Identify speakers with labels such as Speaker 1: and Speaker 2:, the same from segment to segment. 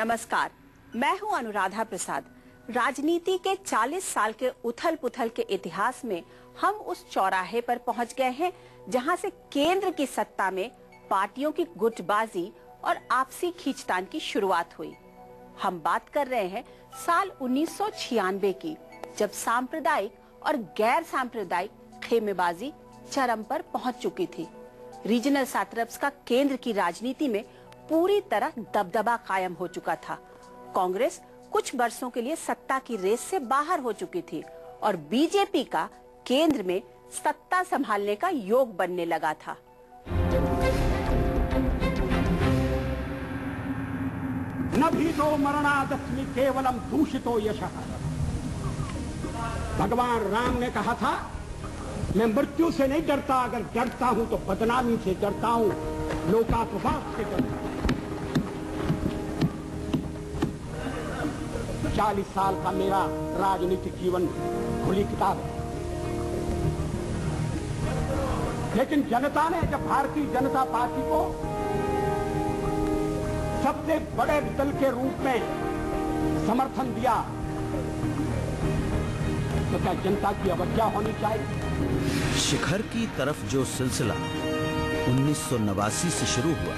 Speaker 1: नमस्कार, मैं हूं अनुराधा प्रसाद। राजनीति के 40 साल के उथल पुथल के इतिहास में हम उस चौराहे पर पहुंच गए हैं जहां से केंद्र की सत्ता में पार्टियों की गुटबाजी और आपसी खींचतान की शुरुआत हुई। हम बात कर रहे हैं साल 1996 की, जब सांप्रदायिक और गैर सांप्रदायिक खेमेबाजी चरम पर पहुंच चुकी थी। रीजनल सैट्रप्स का केंद्र की राजनीति में पूरी तरह दबदबा कायम हो चुका था। कांग्रेस कुछ वर्षों के लिए सत्ता की रेस से बाहर हो चुकी थी और बीजेपी का केंद्र में सत्ता संभालने का योग बनने लगा था।
Speaker 2: न भीतो मरणादस्मि केवलम दूषितो यशः। भगवान राम ने कहा था, मैं मृत्यु से नहीं डरता, अगर डरता हूं तो बदनामी से डरता हूं, लोकापवाद से डरता हूं। 40 साल का मेरा राजनीतिक जीवन खुली किताब है, लेकिन जनता ने जब भारतीय जनता पार्टी को सबसे बड़े दल के रूप में समर्थन दिया, तो क्या जनता की अवज्ञा होनी चाहिए?
Speaker 3: शिखर की तरफ जो सिलसिला 1989 से शुरू हुआ,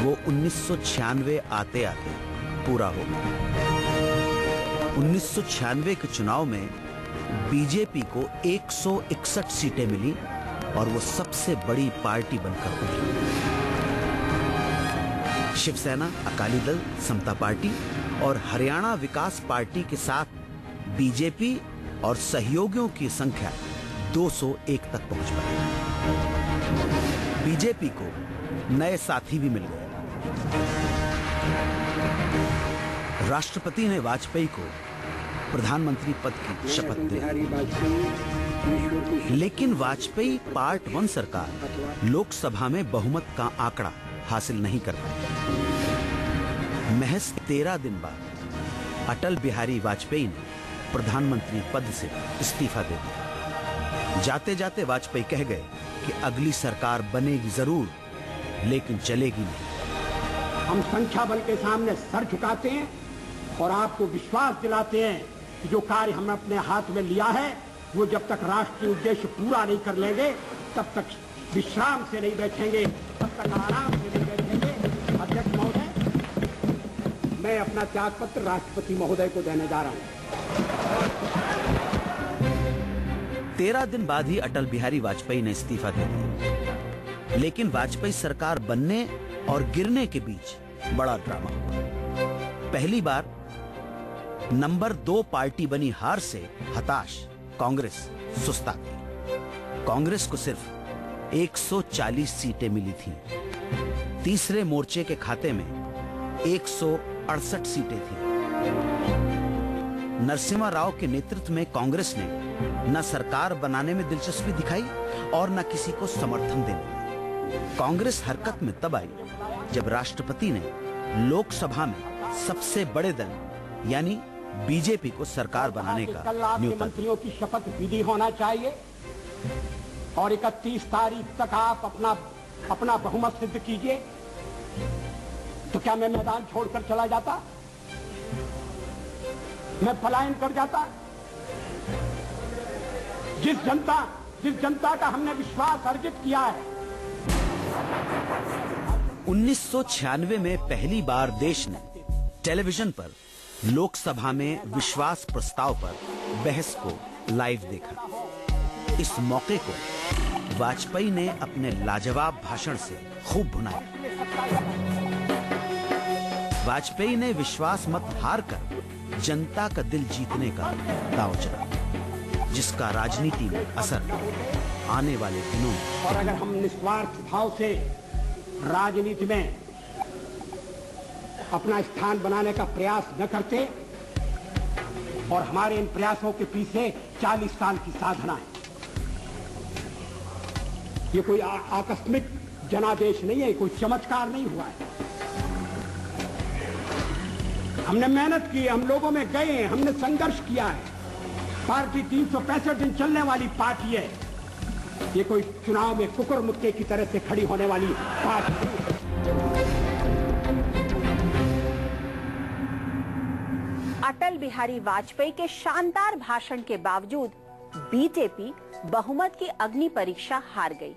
Speaker 3: वो 1996 आते आते पूरा हो गया। 1996 के चुनाव में बीजेपी को 161 सीटें मिली और वो सबसे बड़ी पार्टी बनकर उभरी। शिवसेना, अकाली दल, समता पार्टी और हरियाणा विकास पार्टी के साथ बीजेपी और सहयोगियों की संख्या 201 तक पहुंच पाई। बीजेपी को नए साथी भी मिल गए। राष्ट्रपति ने वाजपेयी को प्रधानमंत्री पद की शपथ दी, लेकिन वाजपेयी पार्ट 1 सरकार लोकसभा में बहुमत का आंकड़ा हासिल नहीं कर पाई। महज 13 दिन बाद अटल बिहारी वाजपेयी ने प्रधानमंत्री पद से इस्तीफा दे दिया। जाते जाते वाजपेयी कह गए कि अगली सरकार बनेगी जरूर, लेकिन चलेगी नहीं।
Speaker 2: हम संख्या बल के सामने सर झुकाते हैं और आपको विश्वास दिलाते हैं कि जो कार्य हमने अपने हाथ में लिया है, वो जब तक राष्ट्रीय उद्देश्य पूरा नहीं कर लेंगे, तब तक विश्राम से नहीं बैठेंगे, तब तक आराम से नहीं बैठेंगे। अध्यक्ष महोदय, मैं अपना त्यागपत्र राष्ट्रपति महोदय को देने जा रहा हूँ।
Speaker 3: 13 दिन बाद ही अटल बिहारी वाजपेयी ने इस्तीफा दे दिया, लेकिन वाजपेयी सरकार बनने और गिरने के बीच बड़ा ड्रामा हुआ। पहली बार नंबर 2 पार्टी बनी हार से हताश कांग्रेस सुस्ता गई। कांग्रेस को सिर्फ 140 सीटें मिली थीं। तीसरे मोर्चे के खाते में 168 सीटें थीं। नरसिम्हा राव के नेतृत्व में कांग्रेस ने न सरकार बनाने में दिलचस्पी दिखाई और न किसी को समर्थन देने में। कांग्रेस हरकत में तब आई जब राष्ट्रपति ने लोकसभा में सबसे बड़े दल यानी बीजेपी को सरकार बनाने का न्योता।
Speaker 2: मंत्रियों की शपथ विधि होना चाहिए और 31 तारीख तक आप अपना बहुमत सिद्ध कीजिए। तो क्या मैं मैदान छोड़कर चला जाता? मैं पलायन कर जाता? जिस जनता का हमने विश्वास अर्जित किया है।
Speaker 3: 1996 में पहली बार देश ने टेलीविजन पर लोकसभा में विश्वास प्रस्ताव पर बहस को लाइव देखा। इस मौके को वाजपेयी ने अपने लाजवाब भाषण से खूब भुनाया। वाजपेयी ने विश्वास मत हारकर जनता का दिल जीतने का दांव चला, जिसका राजनीति में असर आने वाले दिनों में।
Speaker 2: और अगर हम निस्वार्थ भाव से राजनीति में अपना स्थान बनाने का प्रयास न करते और हमारे इन प्रयासों के पीछे 40 साल की साधना है। ये कोई आकस्मिक जनादेश नहीं है, कोई चमत्कार नहीं हुआ है। हमने मेहनत की, हम लोगों में गए, हमने संघर्ष किया है। पार्टी 365 दिन चलने वाली पार्टी है। ये कोई चुनाव में कुकुर मुक्के की तरह से खड़ी होने वाली पार्टी नहीं है।
Speaker 1: अटल बिहारी वाजपेयी के शानदार भाषण के बावजूद बीजेपी बहुमत की अग्नि परीक्षा हार गई।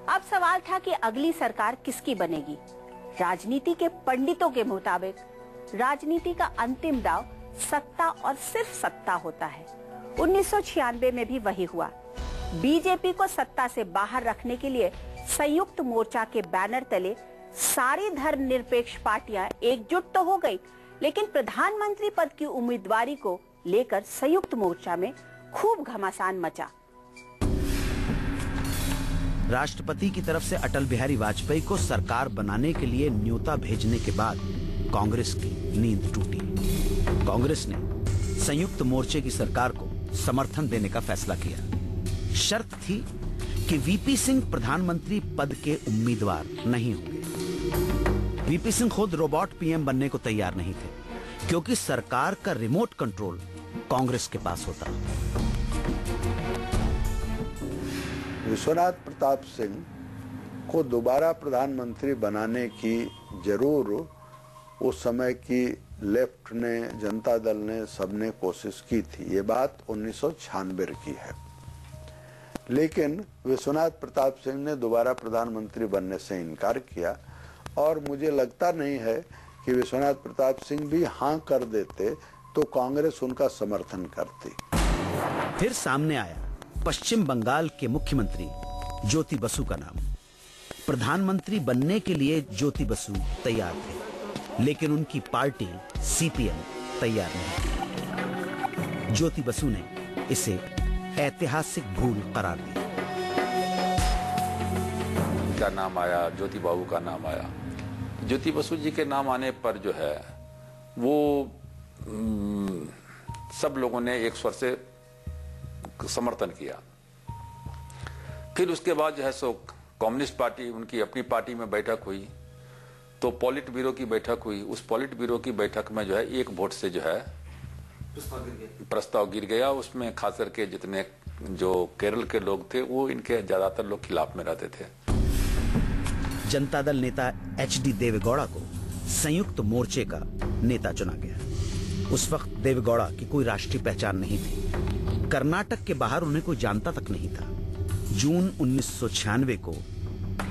Speaker 1: अब सवाल था कि अगली सरकार किसकी बनेगी। राजनीति के पंडितों के मुताबिक राजनीति का अंतिम दाव सत्ता और सिर्फ सत्ता होता है। 1996 में भी वही हुआ। बीजेपी को सत्ता से बाहर रखने के लिए संयुक्त मोर्चा के बैनर तले सारी धर्मनिरपेक्ष पार्टियां एकजुट तो हो गई, लेकिन प्रधानमंत्री पद की उम्मीदवारी को लेकर संयुक्त मोर्चा में खूब घमासान मचा।
Speaker 3: राष्ट्रपति की तरफ से अटल बिहारी वाजपेयी को सरकार बनाने के लिए न्योता भेजने के बाद कांग्रेस की नींद टूटी। कांग्रेस ने संयुक्त मोर्चे की सरकार को समर्थन देने का फैसला किया। शर्त थी कि वीपी सिंह प्रधानमंत्री पद के उम्मीदवार नहीं होंगे। वीपी सिंह खुद रोबोट पीएम बनने को तैयार नहीं थे, क्योंकि सरकार का रिमोट कंट्रोल कांग्रेस के पास होता।
Speaker 4: विश्वनाथ प्रताप सिंह को दोबारा प्रधानमंत्री बनाने की जरूर उस समय की लेफ्ट ने, जनता दल ने, सबने कोशिश की थी। ये बात 1996 की है। लेकिन विश्वनाथ प्रताप सिंह ने दोबारा प्रधानमंत्री बनने से इनकार किया और मुझे लगता नहीं है कि विश्वनाथ प्रताप सिंह भी हाँ कर देते तो कांग्रेस उनका समर्थन करती।
Speaker 3: फिर सामने आया पश्चिम बंगाल के मुख्यमंत्री ज्योति बसु का नाम। प्रधानमंत्री बनने के लिए ज्योति बसु तैयार थे, लेकिन उनकी पार्टी सीपीएम तैयार नहीं। ज्योति बसु ने इसे ऐतिहासिक भूल करार दी।
Speaker 5: उनका नाम आया, ज्योति बाबू का नाम आया। ज्योति बसु जी के नाम आने पर जो है वो सब लोगों ने एक स्वर से समर्थन किया। फिर उसके बाद जो है सो कम्युनिस्ट पार्टी, उनकी अपनी पार्टी में बैठक हुई, तो पॉलिट ब्यूरो की बैठक हुई। उस पॉलिट ब्यूरो की बैठक में जो है एक वोट से जो है प्रस्ताव गिर गया। उसमें खास करके जितने जो केरल के लोग थे वो इनके ज्यादातर लोग खिलाफ में रहते थे।
Speaker 3: जनता दल नेता एचडी देवेगौड़ा को संयुक्त मोर्चे का नेता चुना गया। उस वक्त देवेगौड़ा की कोई राष्ट्रीय पहचान नहीं थी। कर्नाटक के बाहर उन्हें कोई जानता तक नहीं था। जून 1996 को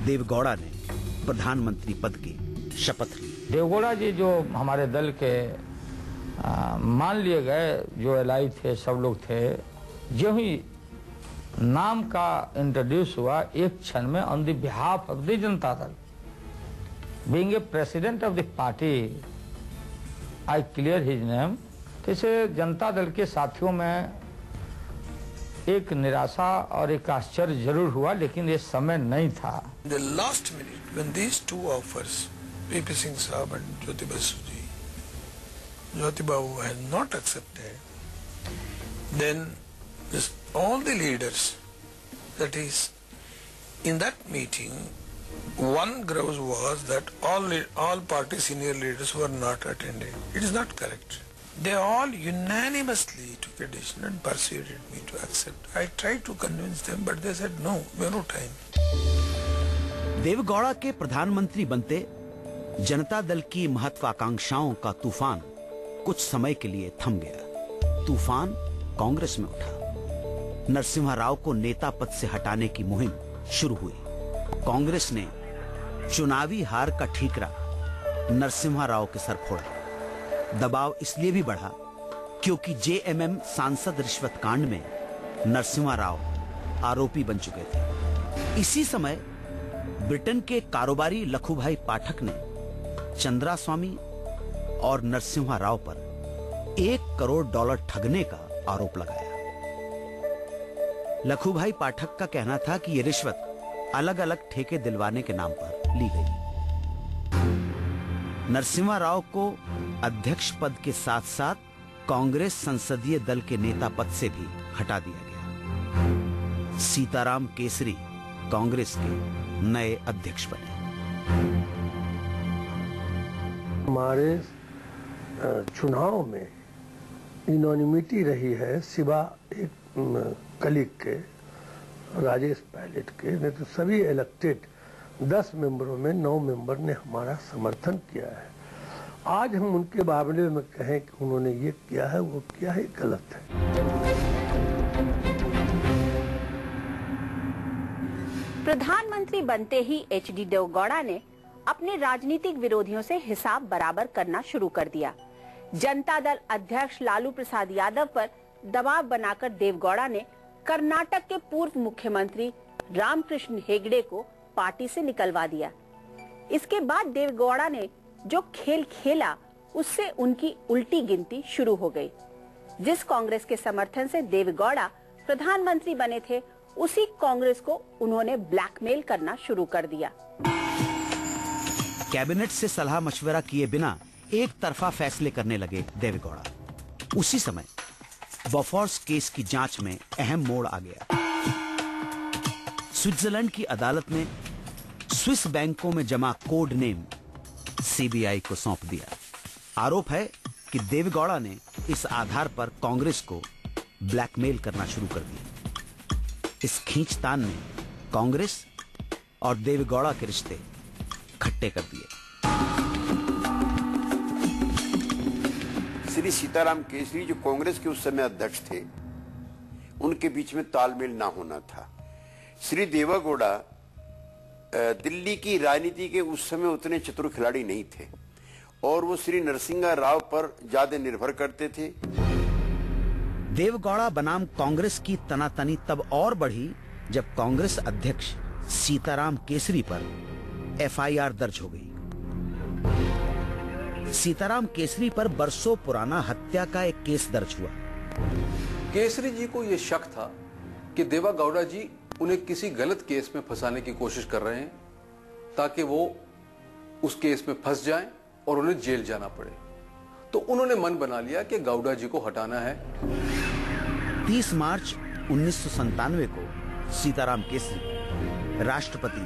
Speaker 3: देवेगौड़ा ने प्रधानमंत्री पद की शपथ ली।
Speaker 6: देवेगौड़ा जी जो हमारे दल के मान लिए गए, जो एलआई थे, सब लोग थे, जो ही नाम का इंट्रोड्यूस हुआ एक क्षण में on the behalf of the Janata Dal, being a president of the party, I clear his name. तो इसे जनता दल के साथियों में एक निराशा और एक आश्चर्य जरूर हुआ, लेकिन ये समय नहीं था।
Speaker 7: The last minute when these two offers, VP Singh Saab and Jyoti Basu ji, Jyoti Babu had not accepted, then all the leaders, that is, in that meeting, one grouse was that all party senior leaders were not attending. It is not correct. They all unanimously took a decision and persuaded me to accept. I tried to convince them, but they said no, we have no time.
Speaker 3: Deve Gowda के प्रधानमंत्री बनते जनता दल की महत्वाकांक्षाओं का तूफान कुछ समय के लिए थम गया। तूफान कांग्रेस में उठा। नरसिम्हा राव को नेता पद से हटाने की मुहिम शुरू हुई। कांग्रेस ने चुनावी हार का ठीकरा नरसिम्हा राव के सर फोड़ा। दबाव इसलिए भी बढ़ा क्योंकि जेएमएम सांसद रिश्वत कांड में नरसिम्हा राव आरोपी बन चुके थे। इसी समय ब्रिटेन के कारोबारी लखूभाई पाठक ने चंद्रास्वामी और नरसिम्हा राव पर $1 करोड़ ठगने का आरोप लगाया। लखूभाई पाठक का कहना था कि यह रिश्वत अलग अलग ठेके दिलवाने के नाम पर ली गई। नरसिम्हा राव को अध्यक्ष पद के साथ साथ कांग्रेस संसदीय दल के नेता पद से भी हटा दिया गया। सीताराम केसरी कांग्रेस के नए अध्यक्ष बने।
Speaker 8: हमारे चुनाव में इनोनिमिटी रही है, सिवा एक कलीग के, राजेश पायलट के, नहीं तो सभी इलेक्टेड 10 मेंबरों में 9 मेंबर ने हमारा समर्थन किया है। आज हम उनके बारे में कहें कि उन्होंने ये किया है वो किया है, गलत है।
Speaker 1: प्रधानमंत्री बनते ही एचडी देवगौड़ा ने अपने राजनीतिक विरोधियों से हिसाब बराबर करना शुरू कर दिया। जनता दल अध्यक्ष लालू प्रसाद यादव पर दबाव बनाकर देवगौड़ा ने कर्नाटक के पूर्व मुख्यमंत्री रामकृष्ण हेगड़े को पार्टी से निकलवा दिया। इसके बाद देवगौड़ा ने जो खेल खेला उससे उनकी उल्टी गिनती शुरू हो गई। जिस कांग्रेस के समर्थन से देवगौड़ा प्रधानमंत्री बने थे, उसी कांग्रेस को उन्होंने ब्लैकमेल करना शुरू कर दिया।
Speaker 3: कैबिनेट से सलाह मशवरा किए बिना एक तरफा फैसले करने लगे देवगौड़ा। उसी समय बोफोर्स केस की जांच में अहम मोड़ आ गया। स्विट्जरलैंड की अदालत ने स्विस बैंकों में जमा कोड नेम सीबीआई को सौंप दिया। आरोप है कि देवगौड़ा ने इस आधार पर कांग्रेस को ब्लैकमेल करना शुरू कर दिया। इस खींचतान ने कांग्रेस और देवगौड़ा के रिश्ते खट्टे कर दिए।
Speaker 9: श्री सीताराम केसरी जो कांग्रेस के उस समय अध्यक्ष थे, उनके बीच में तालमेल ना होना था। श्री देवगौड़ा दिल्ली की राजनीति के उस समय उतने चतुर खिलाड़ी नहीं थे और वो श्री नरसिंह राव पर ज्यादा निर्भर करते थे।
Speaker 3: देवगौड़ा बनाम कांग्रेस की तनातनी तब और बढ़ी जब कांग्रेस अध्यक्ष सीताराम केसरी पर एफआईआर दर्ज हो गई। सीताराम केसरी पर बरसों पुराना हत्या का एक केस दर्ज हुआ।
Speaker 10: केसरी जी को यह शक था कि देवगौड़ा जी उन्हें किसी गलत केस में फंसाने की कोशिश कर रहे हैं ताकि वो उस केस में फंस जाएं और उन्हें जेल जाना पड़े। तो उन्होंने मन बना लिया कि गौड़ा जी को हटाना है।
Speaker 3: 30 मार्च 1997 को सीताराम केसरी राष्ट्रपति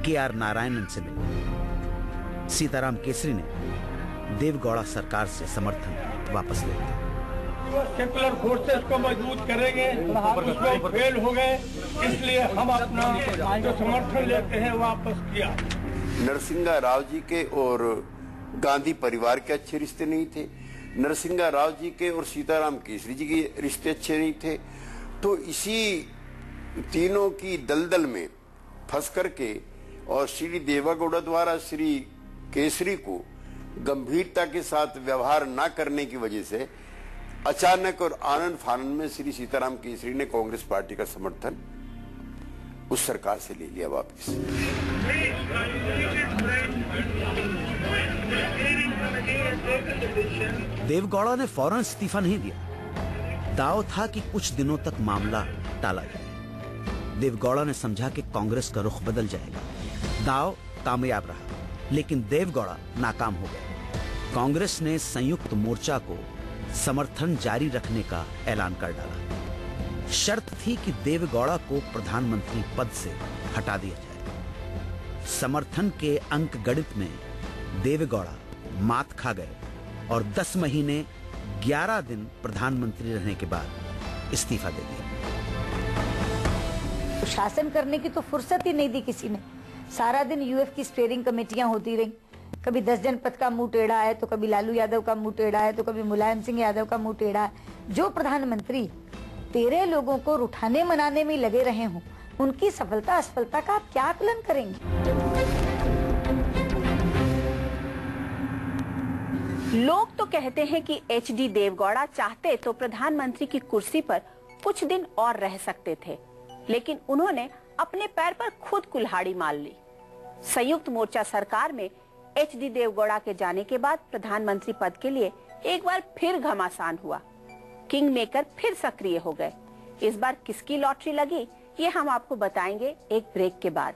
Speaker 3: KR नारायणन से मिले। सीताराम केसरी ने देवगौड़ा सरकार से समर्थन वापस ले लिया।
Speaker 2: सेकुलर फोर्सेस को मजबूत करेंगे, उसमें फेल हो गए, इसलिए हम अपना जो समर्थन लेते हैं वापस किया।
Speaker 9: नरसिंह राव जी के और गांधी परिवार के अच्छे रिश्ते नहीं थे। नरसिंह राव जी के और सीताराम केसरी जी के रिश्ते अच्छे नहीं थे। तो इसी तीनों की दलदल में फंस करके और श्री देवगौड़ा द्वारा श्री केसरी को गंभीरता के साथ व्यवहार न करने की वजह से अचानक और आनंद फानंद में श्री सीताराम केसरी ने कांग्रेस पार्टी का समर्थन उस सरकार से ले लिया वापस।
Speaker 3: देवगौड़ा ने फौरन इस्तीफा नहीं दिया। दाव था कि कुछ दिनों तक मामला टाला जाए। देवगौड़ा ने समझा कि कांग्रेस का रुख बदल जाएगा। दाव कामयाब रहा, लेकिन देवगौड़ा नाकाम हो गए। कांग्रेस ने संयुक्त मोर्चा को समर्थन जारी रखने का ऐलान कर डाला। शर्त थी कि देवगौड़ा को प्रधानमंत्री पद से हटा दिया जाए। समर्थन के अंक गणित में देवगौड़ा मात खा गए और 10 महीने 11 दिन प्रधानमंत्री रहने के बाद इस्तीफा दे दिया।
Speaker 11: शासन करने की तो फुर्सत ही नहीं दी किसी ने। सारा दिन यूएफ की स्टीयरिंग कमेटियां होती रही। कभी 10 जनपद का मुंह टेढ़ा है, तो कभी लालू यादव का मुंह टेढ़ा है, तो कभी मुलायम सिंह यादव का मुंह टेढ़ा है। जो प्रधानमंत्री तेरे लोगों को रुठाने मनाने में लगे रहे हों, उनकी सफलता असफलता का आप क्या आकलन करेंगे?
Speaker 1: लोग तो कहते हैं कि एचडी देवगौड़ा चाहते तो प्रधानमंत्री की कुर्सी पर कुछ दिन और रह सकते थे, लेकिन उन्होंने अपने पैर पर खुद कुल्हाड़ी मार ली। संयुक्त मोर्चा सरकार में एचडी देवगौड़ा के जाने के बाद प्रधानमंत्री पद के लिए एक बार फिर घमासान हुआ। किंग मेकर फिर सक्रिय हो गए। इस बार किसकी लॉटरी लगी, ये हम आपको बताएंगे एक ब्रेक के बाद।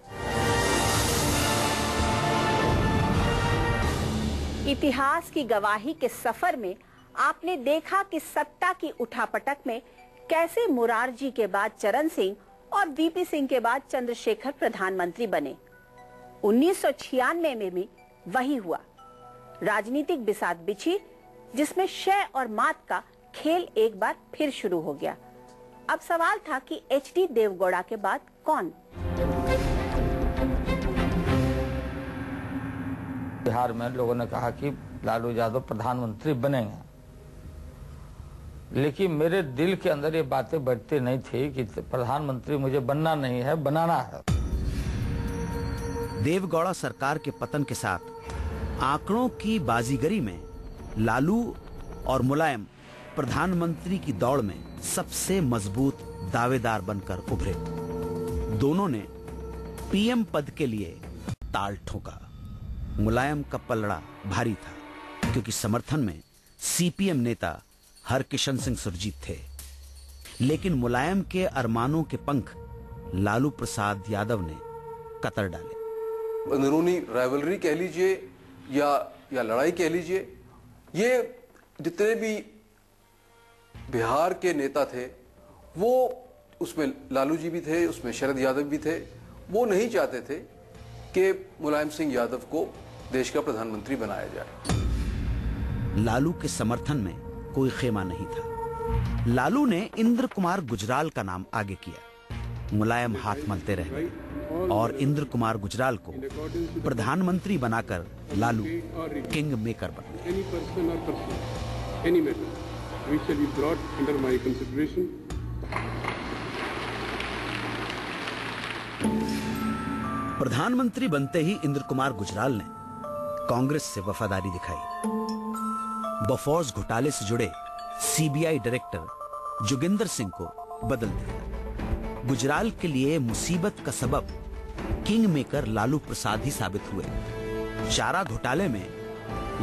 Speaker 1: इतिहास की गवाही के सफर में आपने देखा कि सत्ता की उठापटक में कैसे मुरारजी के बाद चरण सिंह और वीपी सिंह के बाद चंद्रशेखर प्रधानमंत्री बने। 1996 में भी वही हुआ। राजनीतिक बिसात बिछी, जिसमें शय और मात का खेल एक बार फिर शुरू हो गया। अब सवाल था कि एचडी देवगौड़ा के बाद कौन?
Speaker 6: बिहार में लोगों ने कहा कि लालू यादव प्रधानमंत्री बनेंगे, लेकिन मेरे दिल के अंदर ये बातें बैठती नहीं थी कि प्रधानमंत्री मुझे बनना नहीं है, बनाना है।
Speaker 3: देवगौड़ा सरकार के पतन के साथ आंकड़ों की बाजीगरी में लालू और मुलायम प्रधानमंत्री की दौड़ में सबसे मजबूत दावेदार बनकर उभरे। दोनों ने पीएम पद के लिए ताल ठोका। मुलायम का पलड़ा भारी था क्योंकि समर्थन में सीपीएम नेता हरकिशन सिंह सुरजीत थे, लेकिन मुलायम के अरमानों के पंख लालू प्रसाद यादव ने कतर डाले।
Speaker 10: अंदरूनी राइवलरी कह लीजिए या लड़ाई कह लीजिए, ये जितने भी बिहार के नेता थे वो उसमें लालू जी भी थे, उसमें शरद यादव भी थे। वो नहीं चाहते थे कि मुलायम सिंह यादव को देश का प्रधानमंत्री बनाया जाए।
Speaker 3: लालू के समर्थन में कोई खेमा नहीं था। लालू ने इंद्र कुमार गुजराल का नाम आगे किया। मुलायम हाथ मलते रहे और इंद्र कुमार गुजराल को प्रधानमंत्री बनाकर लालू किंग मेकर बन गए। प्रधानमंत्री बनते ही इंद्र कुमार गुजराल ने कांग्रेस से वफादारी दिखाई। बफौज घोटाले से जुड़े सीबीआई डायरेक्टर जोगिंदर सिंह को बदल दिया। गुजराल के लिए मुसीबत का सबब किंग मेकर लालू प्रसाद ही साबित हुए। चारा घोटाले में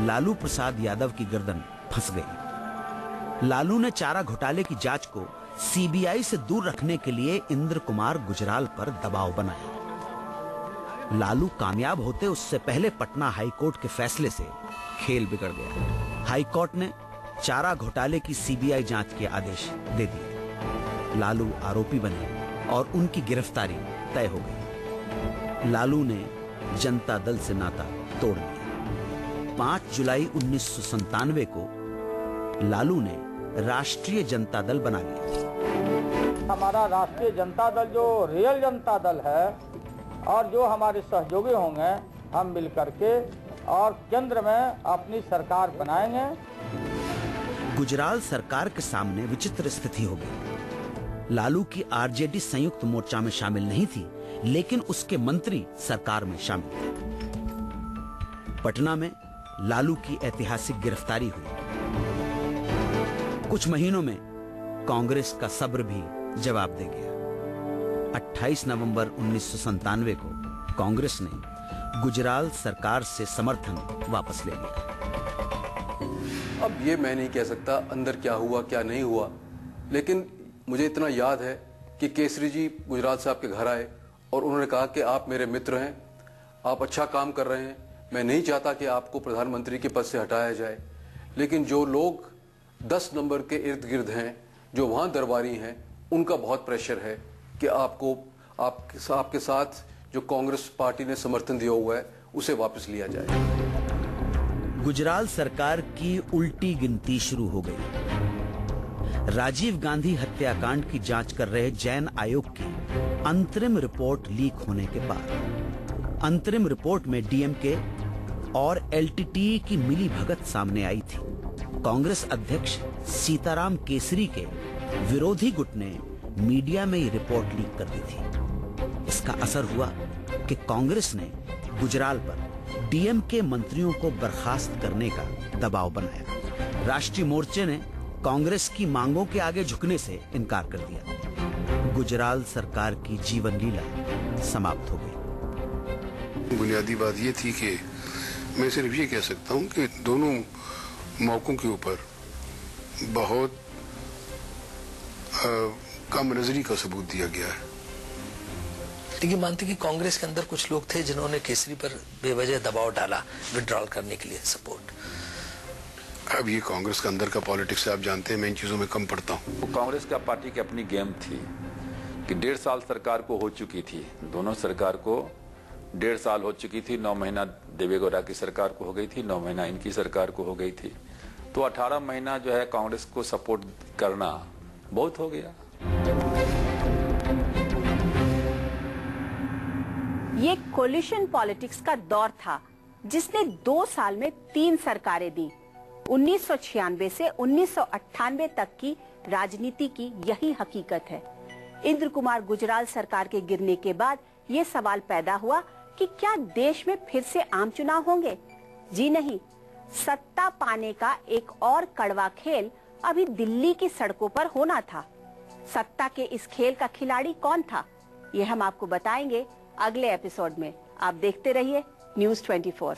Speaker 3: लालू प्रसाद यादव की गर्दन फंस गई। लालू ने चारा घोटाले की जांच को सीबीआई से दूर रखने के लिए इंद्र कुमार गुजराल पर दबाव बनाया। लालू कामयाब होते उससे पहले पटना हाईकोर्ट के फैसले से खेल बिगड़ गया। हाईकोर्ट ने चारा घोटाले की सीबीआई जांच के आदेश दे दिए। लालू आरोपी बने और उनकी गिरफ्तारी तय हो गई। लालू ने जनता दल से नाता तोड़ दिया। 5 जुलाई 1997 को लालू ने राष्ट्रीय जनता दल बना लिया।
Speaker 6: हमारा राष्ट्रीय जनता दल जो रियल जनता दल है और जो हमारे सहयोगी होंगे, हम मिलकर के और केंद्र में अपनी सरकार बनाएंगे।
Speaker 3: गुजराल सरकार के सामने विचित्र स्थिति हो गई। लालू की आरजेडी संयुक्त मोर्चा में शामिल नहीं थी, लेकिन उसके मंत्री सरकार में शामिल थे। पटना में लालू की ऐतिहासिक गिरफ्तारी हुई। कुछ महीनों में कांग्रेस का सब्र भी जवाब दे गया। 28 नवंबर 1997 को कांग्रेस ने गुजराल सरकार से समर्थन वापस ले लिया।
Speaker 10: अब ये मैं नहीं कह सकता अंदर क्या हुआ क्या नहीं हुआ, लेकिन मुझे इतना याद है कि केसरी जी गुजराल साहब के घर आए और उन्होंने कहा कि आप मेरे मित्र हैं, आप अच्छा काम कर रहे हैं, मैं नहीं चाहता कि आपको प्रधानमंत्री के पद से हटाया जाए, लेकिन जो लोग 10 नंबर के इर्द गिर्द हैं, जो वहाँ दरबारी हैं, उनका बहुत प्रेशर है कि आपके साथ जो कांग्रेस पार्टी ने समर्थन दिया हुआ है उसे वापस लिया जाए।
Speaker 3: गुजराल सरकार की उल्टी गिनती शुरू हो गई। राजीव गांधी हत्याकांड की जांच कर रहे जैन आयोग की अंतरिम रिपोर्ट लीक होने के बाद अंतरिम रिपोर्ट में डीएमके और एलटीटी की मिली भगत सामने आई थी। कांग्रेस अध्यक्ष सीताराम केसरी के विरोधी गुट ने मीडिया में ये रिपोर्ट लीक कर दी थी। इसका असर हुआ कि कांग्रेस ने गुजराल पर डीएमके मंत्रियों को बर्खास्त करने का दबाव बनाया। राष्ट्रीय मोर्चे ने कांग्रेस की मांगों के आगे झुकने से इनकार कर दिया। गुजराल सरकार की जीवन लीला समाप्त हो गई।
Speaker 12: बुनियादी बात ये थी कि मैं सिर्फ ये कह सकता हूं कि दोनों मौकों के ऊपर बहुत कम नजरी का सबूत दिया गया है।
Speaker 13: लेकिन मानते कि कांग्रेस के अंदर कुछ लोग थे जिन्होंने केसरी पर बेवजह दबाव डाला विड्रॉल करने के लिए सपोर्ट।
Speaker 12: अब ये कांग्रेस का अंदर का पॉलिटिक्स है, आप जानते हैं, मैं इन चीजों में कम पढ़ता हूँ।
Speaker 5: कांग्रेस का पार्टी की अपनी गेम थी कि 1.5 साल सरकार को हो चुकी थी, दोनों सरकार को 1.5 साल हो चुकी थी। 9 महीना देवेगौड़ा की सरकार को हो गई थी, 9 महीना इनकी सरकार को हो गई थी, तो 18 महीना जो है कांग्रेस को सपोर्ट करना बहुत हो गया।
Speaker 1: ये कोलिशन पॉलिटिक्स का दौर था जिसने 2 साल में 3 सरकारें दी। 1996 से 1998 तक की राजनीति की यही हकीकत है। इंद्र कुमार गुजराल सरकार के गिरने के बाद ये सवाल पैदा हुआ कि क्या देश में फिर से आम चुनाव होंगे? जी नहीं, सत्ता पाने का एक और कड़वा खेल अभी दिल्ली की सड़कों पर होना था। सत्ता के इस खेल का खिलाड़ी कौन था, ये हम आपको बताएंगे अगले एपिसोड में। आप देखते रहिए News 24।